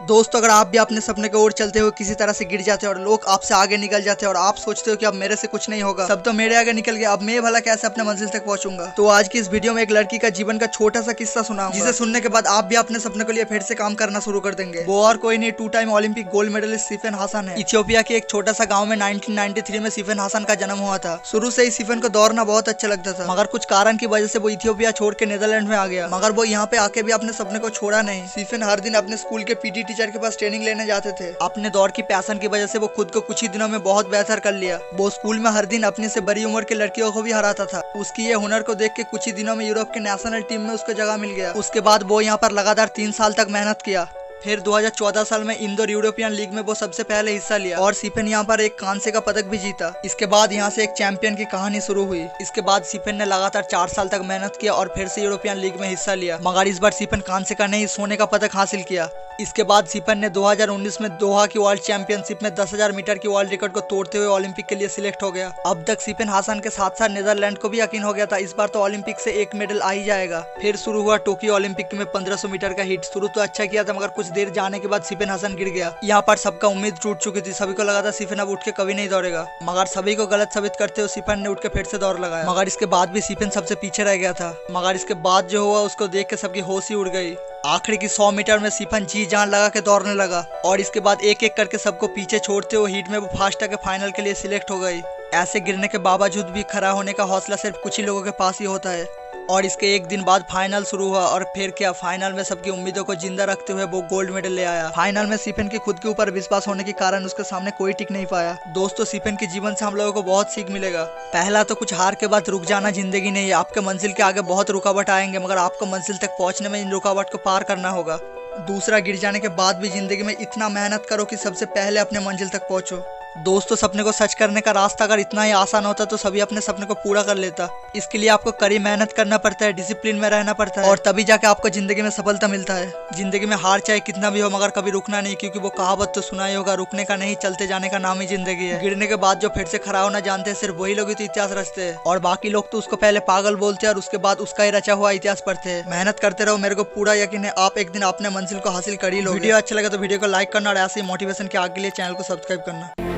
दोस्तों, अगर आप भी अपने सपने की ओर चलते हुए किसी तरह से गिर जाते हैं और लोग आपसे आगे निकल जाते हैं और आप सोचते हो कि अब मेरे से कुछ नहीं होगा, सब तो मेरे आगे निकल गया, अब मैं भला कैसे अपने मंजिल तक पहुंचूंगा। तो आज की इस वीडियो में एक लड़की का जीवन का छोटा सा किस्सा सुनाऊंगा, जिसे सुनने के बाद आप भी अपने सपने के लिए फिर से काम करना शुरू कर देंगे। वो और कोई नहीं, 2 time Olympic gold medallist Sifan Hassan है। इथियोपिया के एक छोटा सा गाँव में 1993 में सिफेन हसन का जन्म हुआ था। शुरू से ही सिफेन को दौड़ना बहुत अच्छा लगता था, मगर कुछ कारण की वजह से वो इथियोपिया छोड़ के नीदरलैंड में आ गया। मगर वो यहाँ पे आके भी अपने सपने को छोड़ा नहीं। सिफेन हर दिन अपने स्कूल के पीटी टीचर के पास ट्रेनिंग लेने जाते थे। अपने दौड़ की पैशन की वजह से वो खुद को कुछ ही दिनों में बहुत बेहतर कर लिया। वो स्कूल में हर दिन अपने से बड़ी उम्र की लड़कियों को भी हराता था। उसकी ये हुनर को देख के कुछ ही दिनों में यूरोप के नेशनल टीम में उसको जगह मिल गया। उसके बाद वो यहाँ पर लगातार 3 साल तक मेहनत किया। फिर 2014 साल में इंदौर यूरोपियन लीग में वो सबसे पहले हिस्सा लिया और सिफेन यहाँ पर एक कांसे का पदक भी जीता। इसके बाद यहाँ से एक चैंपियन की कहानी शुरू हुई। इसके बाद सिफेन ने लगातार 4 साल तक मेहनत किया और फिर से यूरोपियन लीग में हिस्सा लिया, मगर इस बार सिफेन कांसे का नहीं, सोने का पदक हासिल किया। इसके बाद सिफेन ने 2019 में दोहा की वर्ल्ड चैंपियनशिप में 10,000 मीटर की वर्ल्ड रिकॉर्ड को तोड़ते हुए ओलंपिक के लिए सिलेक्ट हो गया। अब तक सिफेन हसन के साथ साथ नीदरलैंड को भी यकीन हो गया था इस बार तो ओलंपिक से एक मेडल आ ही जाएगा। फिर शुरू हुआ टोक्यो ओलंपिक में 1500 मीटर का हिट। शुरू तो अच्छा किया था, मगर कुछ देर जाने के बाद सिफेन हसन गिर गया। यहाँ पर सबका उम्मीद टूट चुकी थी। सभी को लगा था सिफेन अब उठ के कभी नहीं दौड़ेगा, मगर सभी को गलत साबित करते हुए सिफेन ने उठ के फिर से दौड़ लगाया। मगर इसके बाद भी सिफेन सबसे पीछे रह गया था। मगर इसके बाद जो हुआ उसको देख के सबकी होश ही उड़ गई। आखिरी की 100 मीटर में सिफेन जी जान लगा के दौड़ने लगा और इसके बाद एक एक करके सबको पीछे छोड़ते हुए हीट में वो फास्ट के फाइनल के लिए सिलेक्ट हो गई। ऐसे गिरने के बावजूद भी खड़ा होने का हौसला सिर्फ कुछ ही लोगों के पास ही होता है। और इसके एक दिन बाद फाइनल शुरू हुआ और फिर क्या, फाइनल में सबकी उम्मीदों को जिंदा रखते हुए वो गोल्ड मेडल ले आया। फाइनल में सिफेन के खुद के ऊपर विश्वास होने के कारण उसके सामने कोई टिक नहीं पाया। दोस्तों, सिफेन के जीवन से हम लोगों को बहुत सीख मिलेगा। पहला तो कुछ हार के बाद रुक जाना जिंदगी नहीं है। आपके मंजिल के आगे बहुत रुकावट आएंगे, मगर आपको मंजिल तक पहुंचने में इन रुकावट को पार करना होगा। दूसरा, गिर जाने के बाद भी जिंदगी में इतना मेहनत करो कि सबसे पहले अपने मंजिल तक पहुंचो। दोस्तों, सपने को सच करने का रास्ता अगर इतना ही आसान होता तो सभी अपने सपने को पूरा कर लेता। इसके लिए आपको कड़ी मेहनत करना पड़ता है, डिसिप्लिन में रहना पड़ता है और तभी जाके आपको जिंदगी में सफलता मिलता है। जिंदगी में हार चाहे कितना भी हो, मगर कभी रुकना नहीं, क्योंकि वो कहावत तो सुना ही होगा, रुकने का नहीं चलते जाने का नाम ही जिंदगी है। गिरने के बाद जो फिर से खड़ा होना जानते हैं सिर्फ वही लोग ही तो इतिहास रचते हैं, और बाकी लोग तो उसको पहले पागल बोलते हैं और उसके बाद उसका ही रचा हुआ इतिहास पढ़ते हैं। मेहनत करते रहो, मेरे को पूरा यकीन है आप एक दिन अपने मंजिल को हासिल कर ही लोगे। वीडियो अच्छा लगा तो वीडियो को लाइक करना और ऐसे ही मोटिवेशन के आगे के लिए चैनल को सब्सक्राइब करना।